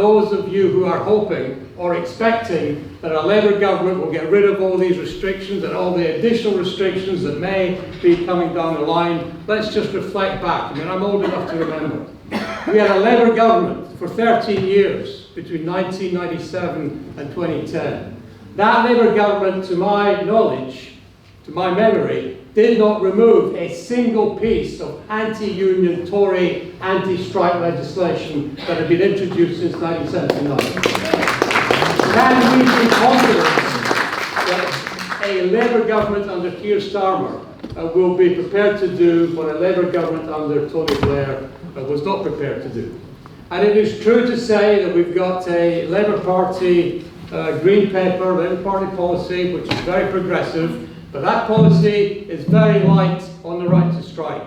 those of you who are hoping or expecting that a Labour government will get rid of all these restrictions and all the additional restrictions that may be coming down the line, let's just reflect back. I mean, I'm old enough to remember. We had a Labour government for 13 years, between 1997 and 2010. That Labour government, to my knowledge, to my memory, did not remove a single piece of anti-union, Tory, anti-strike legislation that had been introduced since 1979. Can we be confident that a Labour government under Keir Starmer will be prepared to do what a Labour government under Tony Blair was not prepared to do? And it is true to say that we've got a Labour Party green paper, Labour Party policy, which is very progressive. But that policy is very light on the right to strike.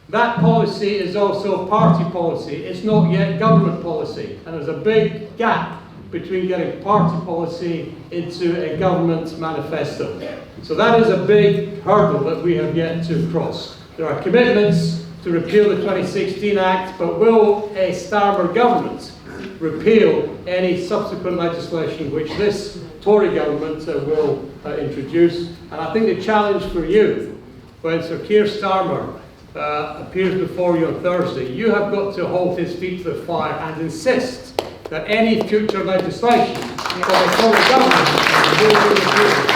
That policy is also party policy. It's not yet government policy. And there's a big gap between getting party policy into a government manifesto. So that is a big hurdle that we have yet to cross. There are commitments to repeal the 2016 Act, but will a Starmer government repeal any subsequent legislation which this Tory government will introduce? And I think the challenge for you, when Sir Keir Starmer appears before you on Thursday, you have got to hold his feet to the fire and insist that any future legislation from the Tory government will be repealed.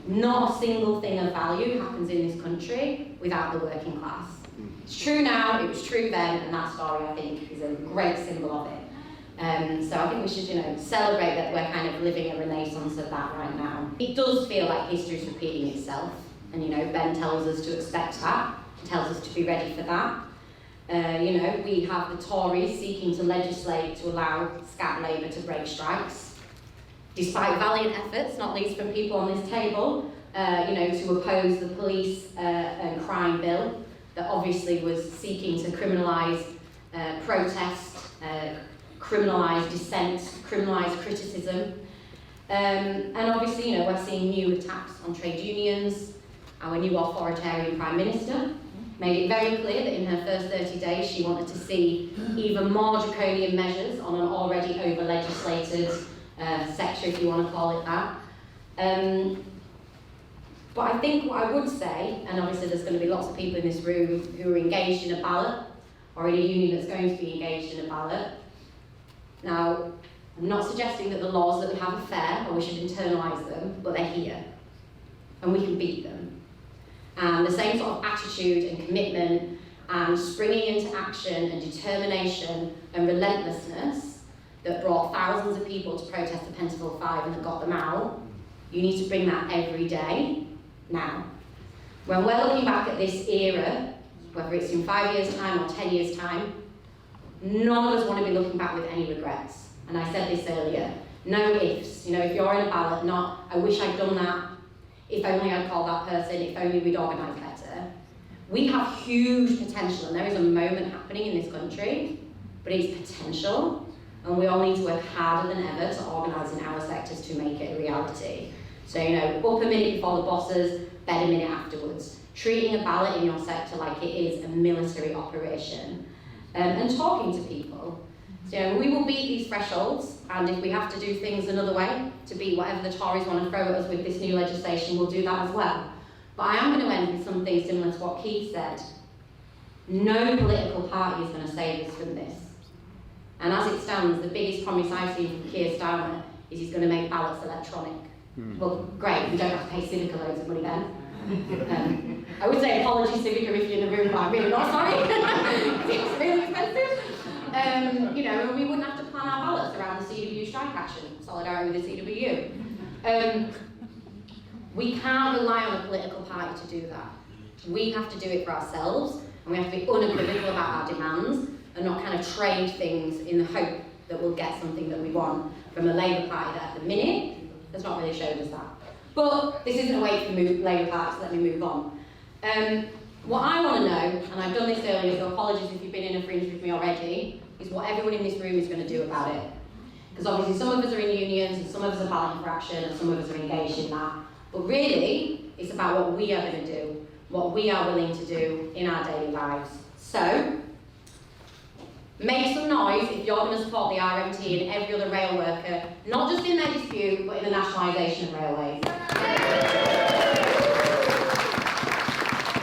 Not a single thing of value happens in this country without the working class. It's true now, it was true then, and that story, I think, is a great symbol of it. So I think we should, celebrate that we're kind of living a renaissance of that right now. It does feel like history is repeating itself, and Ben tells us to expect that, tells us to be ready for that. We have the Tories seeking to legislate to allow scab Labour to break strikes, despite valiant efforts, not least from people on this table, to oppose the police and crime bill that obviously was seeking to criminalise protest, criminalise dissent, criminalise criticism. And obviously, we're seeing new attacks on trade unions. Our new authoritarian Prime Minister made it very clear that in her first 30 days she wanted to see even more draconian measures on an already over-legislated sector, if you want to call it that. But I think what I would say, and obviously there's going to be lots of people in this room who are engaged in a ballot, or in a union that's going to be engaged in a ballot. Now, I'm not suggesting that the laws that we have are fair, or we should internalise them, but they're here, and we can beat them. And the same sort of attitude and commitment and springing into action and determination and relentlessness that brought thousands of people to protest the Pentonville Five and that got them out, you need to bring that every day, now. When we're looking back at this era, whether it's in 5 years' time or 10 years' time, none of us want to be looking back with any regrets. And I said this earlier, no ifs. If you're in a ballot, not, I wish I'd done that, if only I'd called that person, if only we'd organised better. We have huge potential, and there is a moment happening in this country, but it's potential, and we all need to work harder than ever to organise in our sectors to make it a reality. So, up a minute before the bosses, bed a minute afterwards. Treating a ballot in your sector like it is a military operation. And talking to people. So we will beat these thresholds, and if we have to do things another way to beat whatever the Tories want to throw at us with this new legislation, we'll do that as well. But I am going to end with something similar to what Keith said. No political party is going to save us from this. And as it stands, the biggest promise I've seen from Keir Starmer is he's going to make ballots electronic. Well, great, we don't have to pay Civica loads of money then. I would say apologies Civica if you're in the room, but I'm really not sorry. It's really expensive. And we wouldn't have to plan our ballots around the CWU strike action, solidarity with the CWU. We can't rely on a political party to do that. We have to do it for ourselves, and we have to be unequivocal about our demands and not kind of trade things in the hope that we'll get something that we want from a Labour Party that at the minute has not really showed us that. But this isn't a way for the Labour Party, so let me move on. What I want to know, and I've done this earlier, so apologies if you've been in a Fringe with me already, is what everyone in this room is going to do about it. Because obviously some of us are in unions, and some of us are battling for action, and some of us are engaged in that. But really, it's about what we are going to do, what we are willing to do in our daily lives. So, Make some noise if you're going to support the RMT and every other rail worker, not just in their dispute, but in the nationalisation of railways.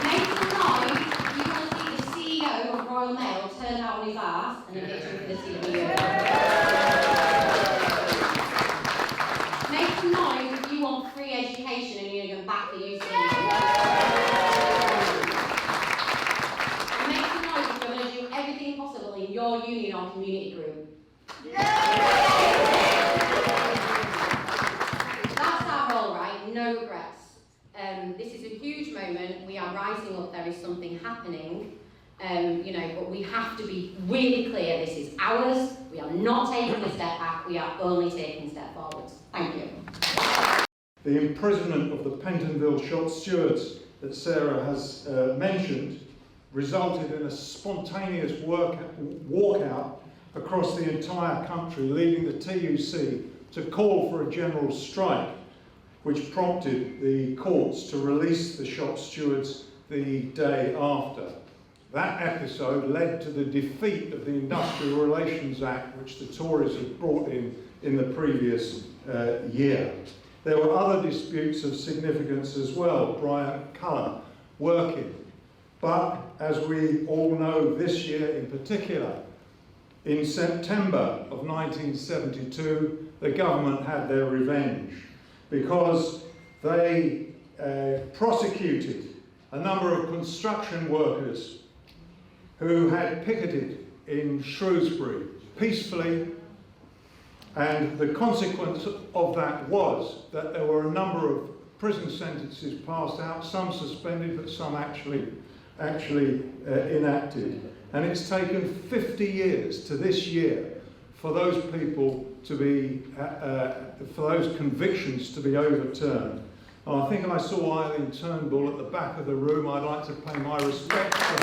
Make some noise if you want to see the CEO of Royal Mail turn out on his arse and evict him for the CTUF. Make some noise if you want free education and you're going to back the UC. Everything possible in your union or community group. That's our role, right? No regrets. This is a huge moment. We are rising up. There is something happening. But we have to be really clear. This is ours. We are not taking a step back. We are only taking a step forwards. Thank you. The imprisonment of the Pentonville shop stewards that Sarah has mentioned resulted in a spontaneous walkout across the entire country, leading the TUC to call for a general strike, which prompted the courts to release the shop stewards the day after. That episode led to the defeat of the Industrial Relations Act, which the Tories had brought in the previous year. There were other disputes of significance as well, bright colour, working. But, as we all know this year in particular, in September of 1972, the government had their revenge because they prosecuted a number of construction workers who had picketed in Shrewsbury peacefully, and the consequence of that was that there were a number of prison sentences passed out, some suspended but some actually enacted. And it's taken 50 years to this year for those people to be, for those convictions to be overturned. And I think I saw Eileen Turnbull at the back of the room. I'd like to pay my respects to her.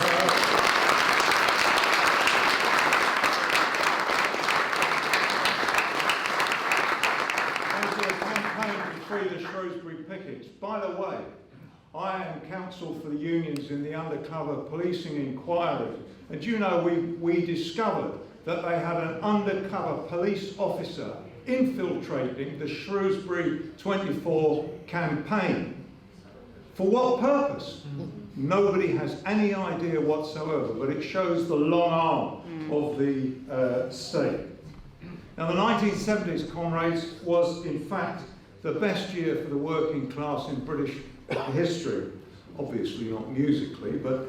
And to the campaign to free the Shrewsbury pickets. By the way, I am counsel for the unions in the undercover policing inquiry, and you know we discovered that they had an undercover police officer infiltrating the Shrewsbury 24 campaign. For what purpose? Nobody has any idea whatsoever, but it shows the long arm of the state. Now the 1970s, comrades, was in fact the best year for the working class in British history. Obviously not musically, but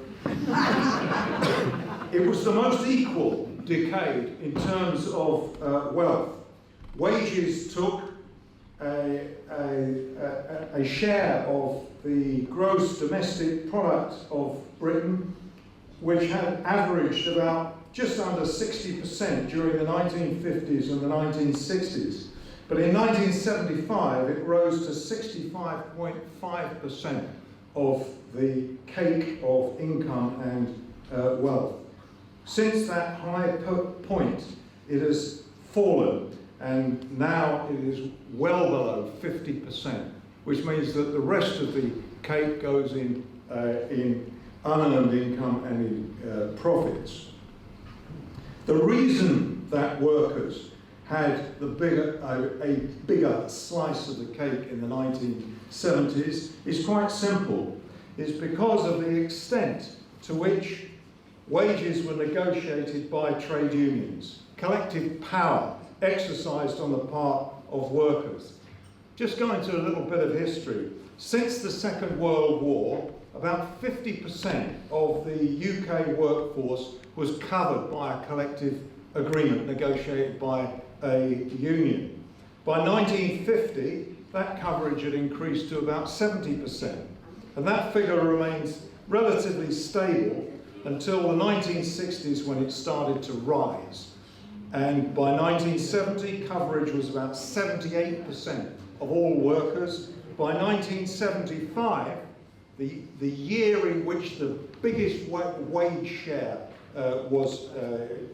it was the most equal decade in terms of wealth. Wages took a share of the gross domestic product of Britain, which had averaged about just under 60% during the 1950s and the 1960s. But in 1975, it rose to 65.5% of the cake of income and wealth. Since that high point, it has fallen, and now it is well below 50%, which means that the rest of the cake goes in unearned income and in profits. The reason that workers had a bigger slice of the cake in the 1970s is quite simple. It's because of the extent to which wages were negotiated by trade unions, collective power exercised on the part of workers. Just going into a little bit of history. Since the Second World War, about 50% of the UK workforce was covered by a collective agreement negotiated by a union. By 1950, that coverage had increased to about 70%, and that figure remains relatively stable until the 1960s, when it started to rise. And by 1970, coverage was about 78% of all workers. By 1975, the year in which the biggest wage share was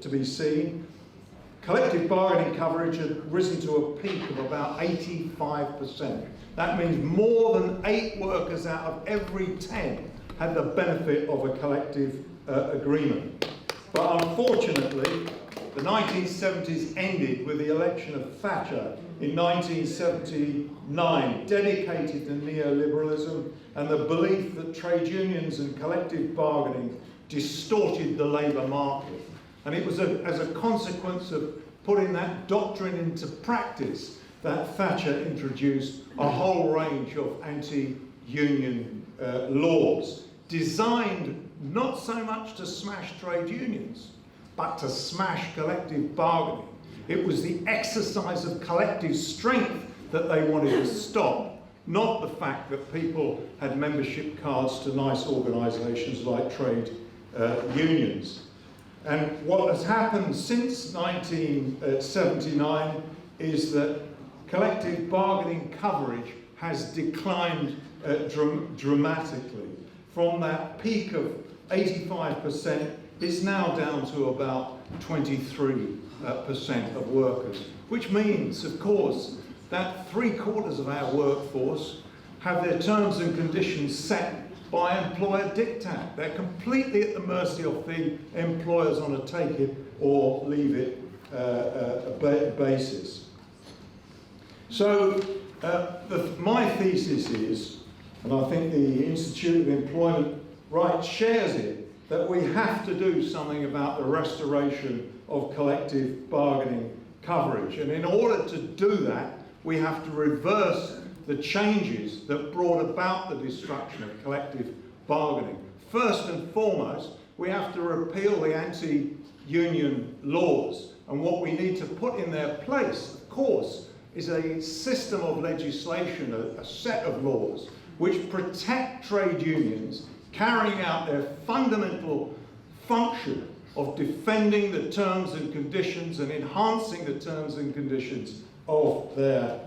to be seen, collective bargaining coverage had risen to a peak of about 85%. That means more than 8 workers out of every 10 had the benefit of a collective agreement. But unfortunately, the 1970s ended with the election of Thatcher in 1979, dedicated to neoliberalism and the belief that trade unions and collective bargaining distorted the labour market. And it was as a consequence of putting that doctrine into practice that Thatcher introduced a whole range of anti-union laws, designed not so much to smash trade unions, but to smash collective bargaining. It was the exercise of collective strength that they wanted to stop, not the fact that people had membership cards to nice organisations like trade unions. And what has happened since 1979 is that collective bargaining coverage has declined dramatically. From that peak of 85%, it's now down to about 23% of workers, which means, of course, that 3/4 of our workforce have their terms and conditions set by employer diktat. They're completely at the mercy of the employers on a take it or leave it basis. So my thesis is, and I think the Institute of Employment Rights shares it, that we have to do something about the restoration of collective bargaining coverage. And in order to do that, we have to reverse the changes that brought about the destruction of collective bargaining. First and foremost, we have to repeal the anti-union laws. And what we need to put in their place, of course, is a system of legislation, a set of laws, which protect trade unions carrying out their fundamental function of defending the terms and conditions and enhancing the terms and conditions of their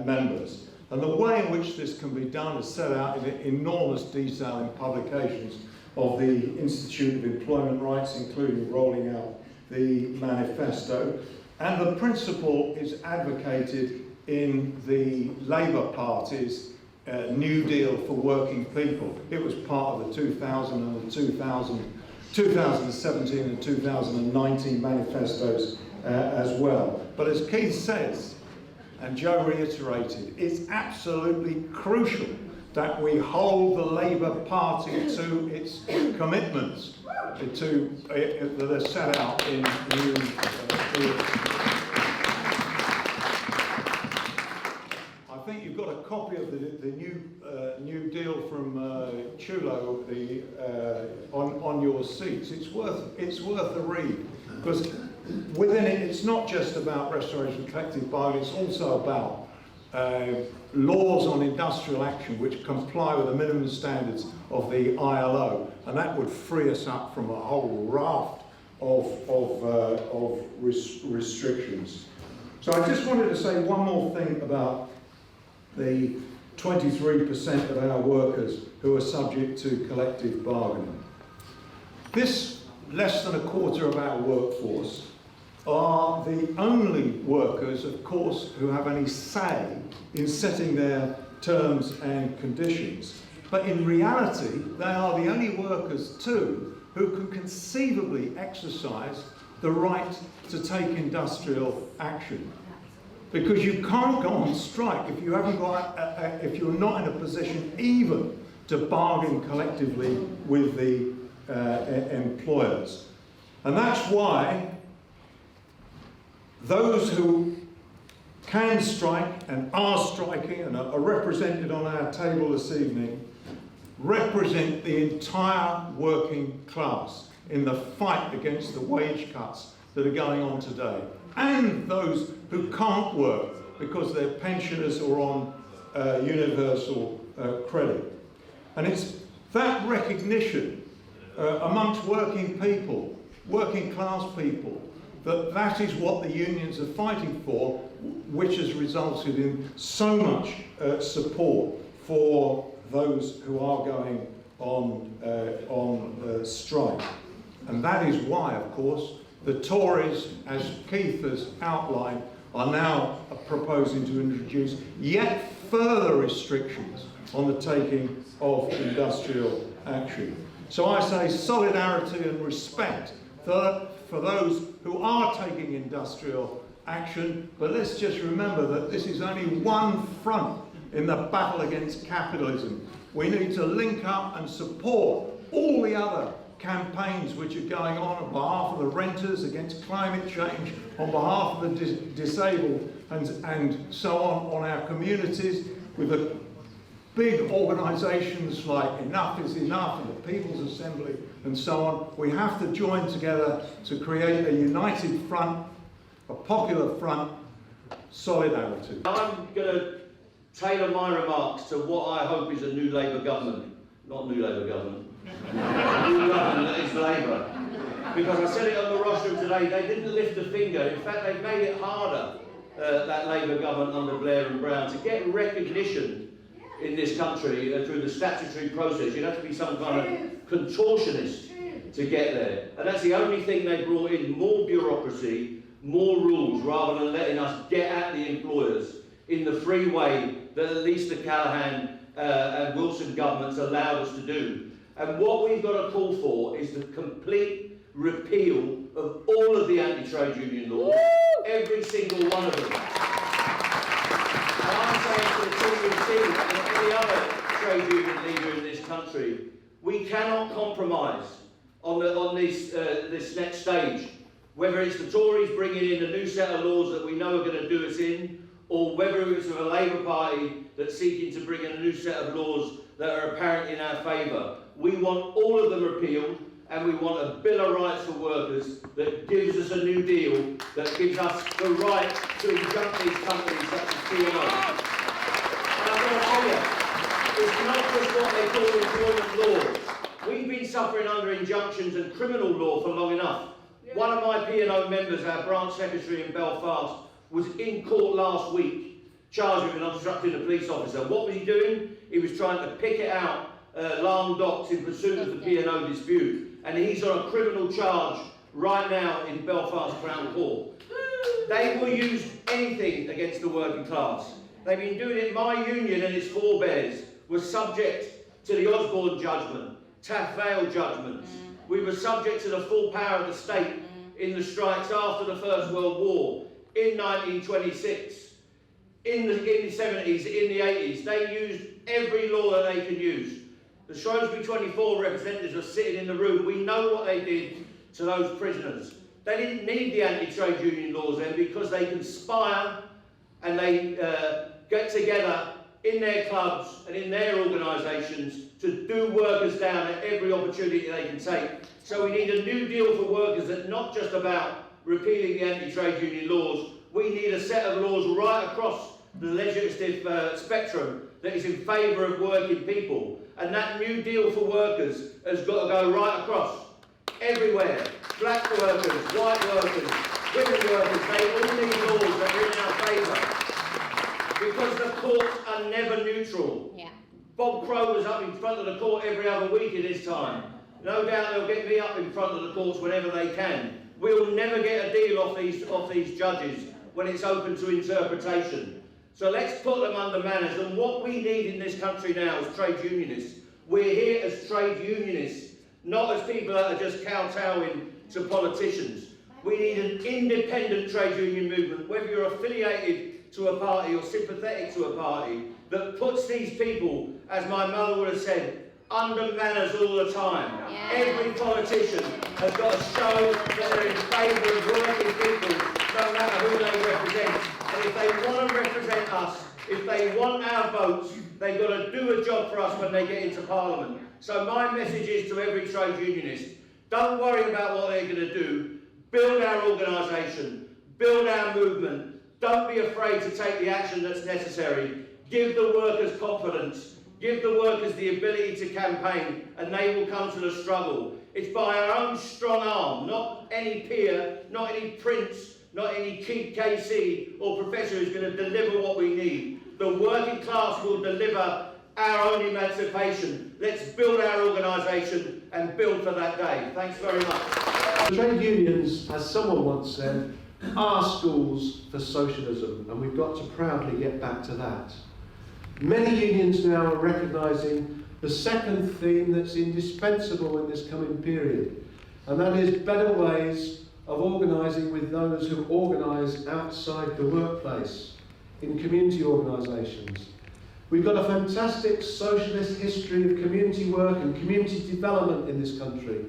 members. And the way in which this can be done is set out in enormous detail in publications of the Institute of Employment Rights, including rolling out the manifesto. And the principle is advocated in the Labour Party's New Deal for Working People. It was part of the 2017 and 2019 manifestos as well. But as Keith says, and Joe reiterated, it's absolutely crucial that we hold the Labour Party to its commitments that are set out in New Deal. I think you've got a copy of the new deal from Chulo on your seats. It's worth a read, because within it, it's not just about restoration of collective bargaining, it's also about laws on industrial action which comply with the minimum standards of the ILO, and that would free us up from a whole raft of restrictions. So I just wanted to say one more thing about the 23% of our workers who are subject to collective bargaining. This less than a quarter of our workforce are the only workers, of course, who have any say in setting their terms and conditions. But in reality, they are the only workers too who can conceivably exercise the right to take industrial action. Because you can't go on strike if you haven't got, if you're not in a position even to bargain collectively with the employers. And that's why those who can strike and are striking and are represented on our table this evening represent the entire working class in the fight against the wage cuts that are going on today, and those who can't work because they're pensioners or on universal credit. And it's that recognition amongst working people, working class people, that is what the unions are fighting for, which has resulted in so much support for those who are going on strike. And that is why, of course, the Tories, as Keith has outlined, are now proposing to introduce yet further restrictions on the taking of industrial action. So I say solidarity and respect for those who are taking industrial action, but let's just remember that this is only one front in the battle against capitalism. We need to link up and support all the other campaigns which are going on behalf of the renters, against climate change, on behalf of the disabled, and so on our communities, with the big organisations like Enough is Enough and the People's Assembly and so on. We have to join together to create a united front, a popular front, solidarity. I'm going to tailor my remarks to what I hope is a new Labour government. Not new Labour government. A new government that is Labour. Because I said it on the rostrum today, they didn't lift a finger. In fact, they made it harder, that Labour government under Blair and Brown, to get recognition in this country through the statutory process. You'd have to be some kind of contortionist to get there. And that's the only thing they brought in: more bureaucracy, more rules, rather than letting us get at the employers in the free way that at least the Callaghan and Wilson governments allowed us to do. And what we've got to call for is the complete repeal of all of the anti-trade union laws, every single one of them. And I'm saying to the TUC and any other trade union leader in this country, we cannot compromise on this next stage. Whether it's the Tories bringing in a new set of laws that we know are going to do us in, or whether it's with a Labour Party that's seeking to bring in a new set of laws that are apparent in our favour. We want all of them repealed, and we want a Bill of Rights for workers that gives us a new deal, that gives us the right to injunct these companies such as TUC. And I'm going to tell you, it's not just what they call employment laws. We've been suffering under injunctions and criminal law for long enough. One of my P&O members, our branch secretary in Belfast, was in court last week, charged with obstructing a police officer. What was he doing? He was trying to picket out alarm docks in pursuit of the P&O dispute. And he's on a criminal charge right now in Belfast Crown Court. They will use anything against the working class. They've been doing it. My union and its forebears was subject to the Osborne judgment, Taff Vale judgments. We were subject to the full power of the state in the strikes after the First World War, in 1926, in the 70s, in the 80s. They used every law that they could use. The Shrewsbury 24 representatives are sitting in the room. We know what they did to those prisoners. They didn't need the anti-trade union laws then, because they conspire and they get together in their clubs and in their organisations to do workers down at every opportunity they can take. So we need a new deal for workers that's not just about repealing the anti-trade union laws. We need a set of laws right across the legislative spectrum that is in favour of working people. And that new deal for workers has got to go right across, everywhere. Black workers, white workers, women workers, they all need laws that are in our favour. Because the courts are never neutral. Yeah. Bob Crow was up in front of the court every other week at this time. No doubt they'll get me up in front of the courts whenever they can. We'll never get a deal off these judges when it's open to interpretation. So let's put them under manners. And what we need in this country now is trade unionists. We're here as trade unionists, not as people that are just kowtowing to politicians. We need an independent trade union movement, whether you're affiliated to a party or sympathetic to a party, that puts these people, as my mother would have said, under manners all the time. Yeah. Every politician has got to show that they're in favour of working people, no matter who they represent. And if they want to represent us, if they want our votes, they've got to do a job for us when they get into Parliament. So my message is to every trade unionist: don't worry about what they're going to do. Build our organisation, build our movement. Don't be afraid to take the action that's necessary. Give the workers confidence. Give the workers the ability to campaign, and they will come to the struggle. It's by our own strong arm, not any peer, not any prince, not any KC or professor who's going to deliver what we need. The working class will deliver our own emancipation. Let's build our organisation and build for that day. Thanks very much. Trade unions, as someone once said, are schools for socialism, and we've got to proudly get back to that. Many unions now are recognising The second theme that's indispensable in this coming period, and that is better ways of organising with those who organise outside the workplace, in community organisations. We've got a fantastic socialist history of community work and community development in this country,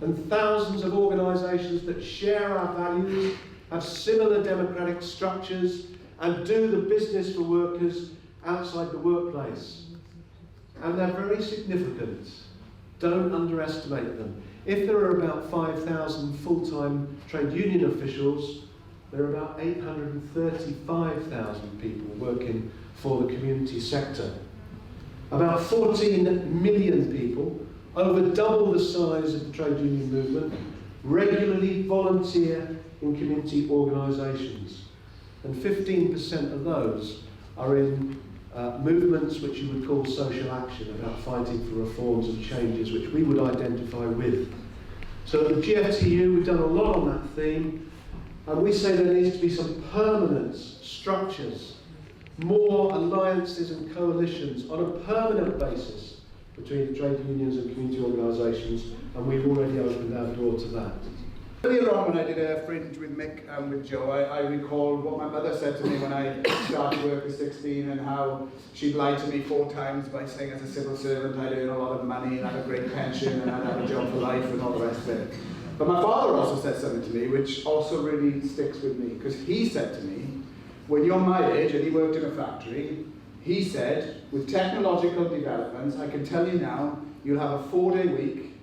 and thousands of organisations that share our values, have similar democratic structures, and do the business for workers outside the workplace. And they're very significant. Don't underestimate them. If there are about 5,000 full-time trade union officials, there are about 835,000 people working for the community sector. About 14 million people, over double the size of the trade union movement, regularly volunteer in community organisations. And 15% of those are in movements which you would call social action, about fighting for reforms and changes which we would identify with. So at the GFTU we've done a lot on that theme, and we say there needs to be some permanent structures, more alliances and coalitions on a permanent basis between trade unions and community organisations, and we've already opened our door to that. Earlier on when I did a Fringe with Mick and with Joe, I recalled what my mother said to me when I started work at 16 and how she'd lied to me 4 times by saying as a civil servant I'd earn a lot of money and have a great pension and I'd have a job for life and all the rest of it. But my father also said something to me which also really sticks with me, because he said to me, when you're my age, and he worked in a factory, he said, with technological developments, I can tell you now, you'll have a 4-day week,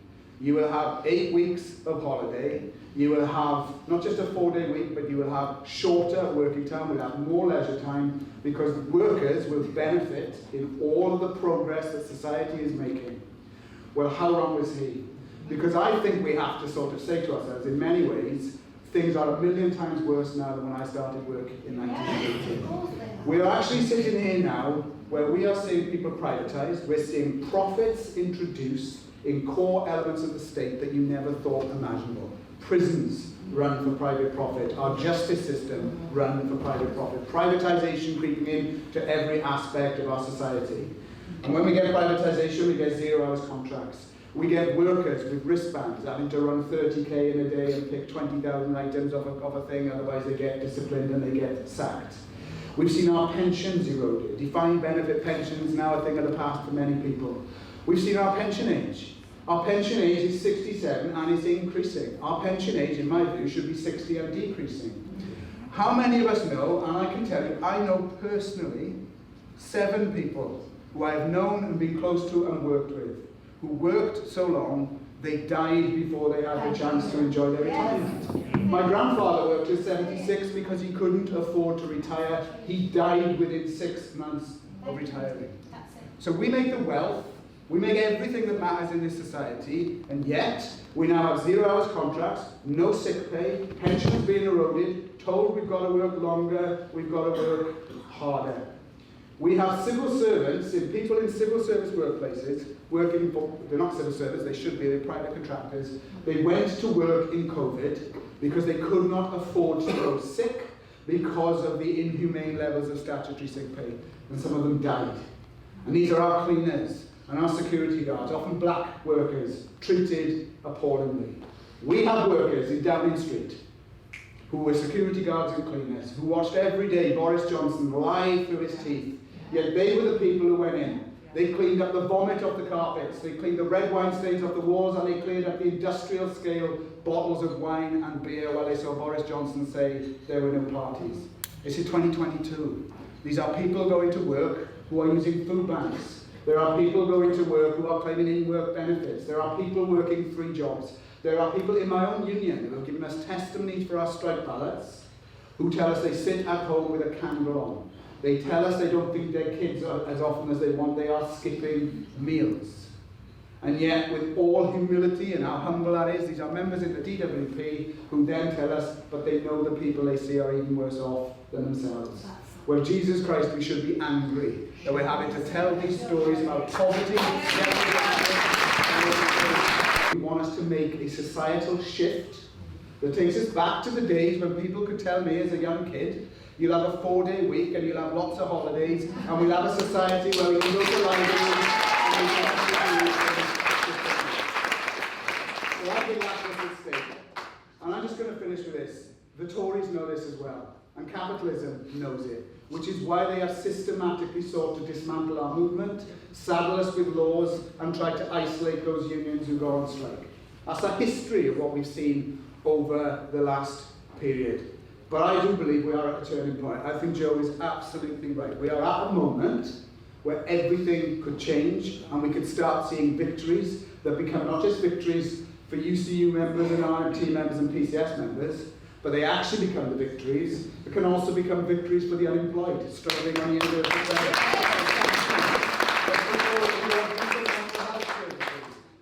you will have 8 weeks of holiday, you will have not just a 4-day week, but you will have shorter working time, we'll have more leisure time, because workers will benefit in all of the progress that society is making. Well, how wrong was he? Because I think we have to sort of say to ourselves, in many ways, things are a million times worse now than when I started work in 1980. We're actually sitting here now where we are seeing people privatised, we're seeing profits introduced in core elements of the state that you never thought imaginable. Prisons run for private profit, our justice system run for private profit, privatisation creeping in to every aspect of our society. And when we get privatisation, we get 0 hours contracts. We get workers with wristbands having to run 30k in a day and pick 20,000 items of a thing, otherwise they get disciplined and they get sacked. We've seen our pensions eroded. Defined benefit pensions now a thing of the past for many people. We've seen our pension age. Our pension age is 67 and it's increasing. Our pension age, in my view, should be 60 and decreasing. How many of us know, and I can tell you, I know personally 7 people who I have known and been close to and worked with, who worked so long, they died before they had the chance to enjoy their retirement. My grandfather worked till 76 because he couldn't afford to retire. He died within 6 months of retiring. So we make the wealth, we make everything that matters in this society, and yet we now have 0 hours contracts, no sick pay, pensions being eroded, told we've got to work longer, we've got to work harder. We have civil servants, people in civil service workplaces, working for, they're not civil servants, they should be, they're private contractors. They went to work in COVID because they could not afford to go sick because of the inhumane levels of statutory sick pay, and some of them died. And these are our cleaners and our security guards, often black workers, treated appallingly. We have workers in Downing Street who were security guards and cleaners, who watched every day Boris Johnson lie through his teeth, yet they were the people who went in. They cleaned up the vomit off the carpets, they cleaned the red wine stains off the walls, and they cleared up the industrial scale bottles of wine and beer while they saw Boris Johnson say there were no parties. This is 2022. These are people going to work who are using food banks. There are people going to work who are claiming in-work benefits. There are people working 3 jobs. There are people in my own union who have given us testimonies for our strike ballots who tell us they sit at home with a candle on. They tell us they don't feed their kids as often as they want. They are skipping meals. And yet, with all humility and how humble that is, these are members in the DWP who then tell us, but they know the people they see are even worse off than themselves. Well, Jesus Christ, we should be angry that we're having to tell these stories about poverty. We want us to make a societal shift that takes us back to the days when people could tell me as a young kid, you'll have a 4-day week and you'll have lots of holidays, and we'll have a society where we can go to libraries, So I think that's what's at stake. And I'm just going to finish with this. The Tories know this as well, and capitalism knows it, which is why they have systematically sought to dismantle our movement, saddle us with laws, and try to isolate those unions who go on strike. That's a history of what we've seen over the last period. But I do believe we are at a turning point. I think Joe is absolutely right. We are at a moment where everything could change, and we could start seeing victories that become not just victories for UCU members and RMT members and PCS members, but they actually become the victories that can also become victories for the unemployed, struggling on the end of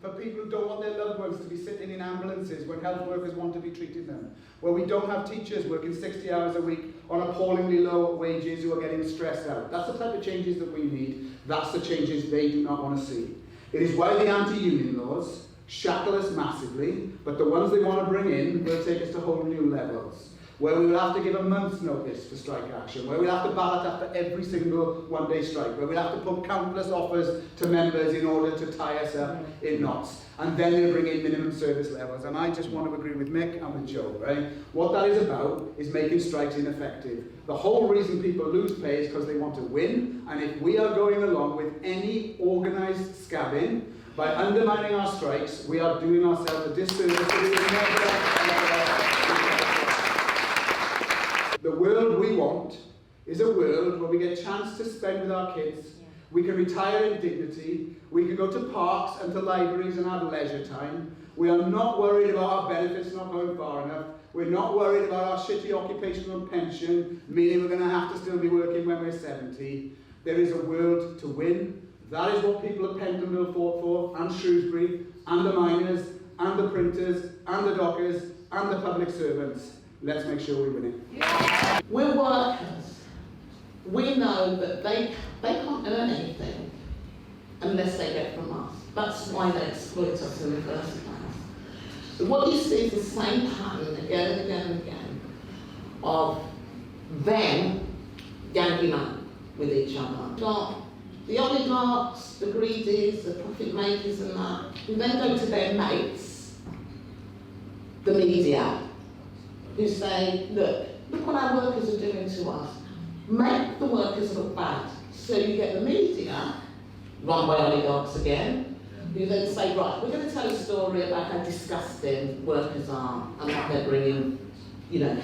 for people who don't want their loved ones to be sitting in ambulances when health workers want to be treating them, where we don't have teachers working 60 hours a week on appallingly low wages who are getting stressed out. That's the type of changes that we need. That's the changes they do not want to see. It is why the anti-union laws shackle us massively, but the ones they want to bring in will take us to whole new levels, where we will have to give a month's notice for strike action, where we'll have to ballot after every single one-day strike, where we'll have to put countless offers to members in order to tie us up in knots. And then they'll bring in minimum service levels. And I just want to agree with Mick and with Joe, right? What that is about is making strikes ineffective. The whole reason people lose pay is because they want to win, and if we are going along with any organised scabbing, by undermining our strikes, we are doing ourselves a disservice. The world we want is a world where we get a chance to spend with our kids, we can retire in dignity, we can go to parks and to libraries and have leisure time. We are not worried about our benefits not going far enough. We're not worried about our shitty occupational pension, meaning we're going to have to still be working when we're 70. There is a world to win. That is what people at Pentonville fought for, and Shrewsbury, and the miners, and the printers, and the dockers, and the public servants. Let's make sure we win it. Yeah. We're workers. We know that they can't earn anything unless they get from us. That's why they exploit us in the first place. So what you see is the same pattern again and again and again of them ganging up with each other. The oligarchs, the greedies, the profit makers and that, who then go to their mates, the media, who say, look what our workers are doing to us. Make the workers look bad. So you get the media, run by oligarchs again, who then say, right, we're going to tell a story about how disgusting workers are and what they're bringing,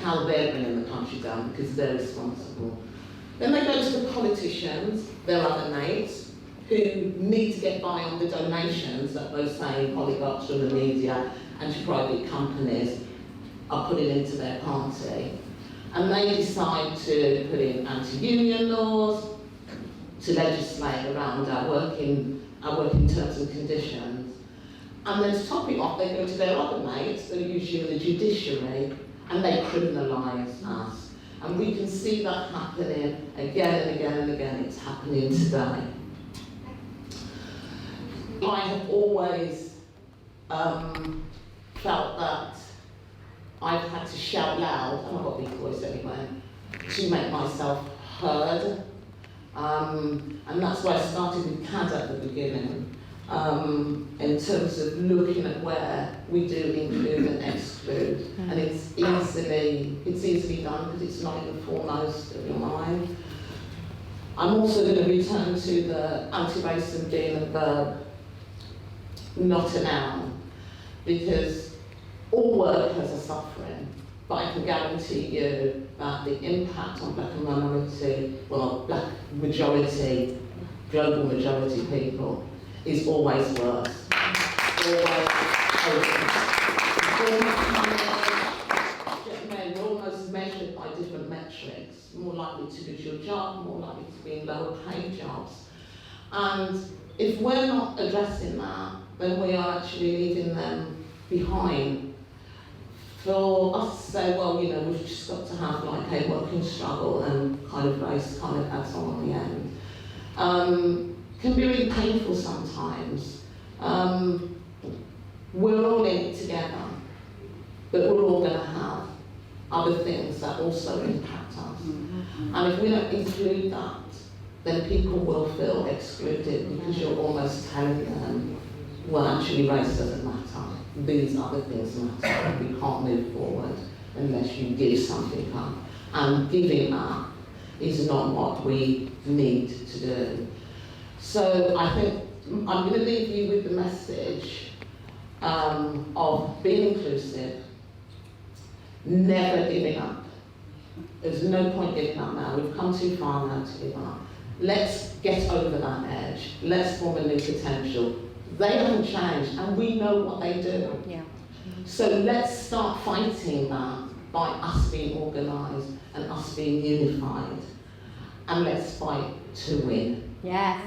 how they're bringing the country down because they're responsible. Then they go to the politicians, their other mates, who need to get by on the donations that those same oligarchs from the media and to private companies are putting into their party. And they decide to put in anti-union laws, to legislate around our working terms and conditions. And then to top it off, they go to their other mates, that are usually in the judiciary, and they criminalise us. And we can see that happening again and again and again. It's happening today. I have always felt that I've had to shout loud, and I've got a big voice anyway, to make myself heard. And that's why I started with CAD at the beginning, in terms of looking at where we do include and exclude. And it's easily done because it's not in the foremost of your mind. I'm also going to return to the anti-racism being a verb, not a noun, because all workers are suffering, but I can guarantee you that the impact on black and minority, black majority, global majority people is always worse. Always we're almost measured by different metrics, more likely to lose your job, more likely to be in lower paid jobs. And if we're not addressing that, then we are actually leaving them behind. For us to say, we've just got to have like a working struggle and kind of race kind of adds on the end, can be really painful sometimes. We're all in it together, but we're all going to have other things that also impact us. And if we don't include that, then people will feel excluded because you're almost telling them, well, actually race doesn't matter. These other things matter. We can't move forward unless you give something up. And giving up is not what we need to do. So I think I'm going to leave you with the message of being inclusive, never giving up. There's no point giving up now. We've come too far now to give up. Let's get over that edge. Let's form a new potential. They haven't changed, and we know what they do. Yeah. So let's start fighting that by us being organised and us being unified. And let's fight to win. Yeah.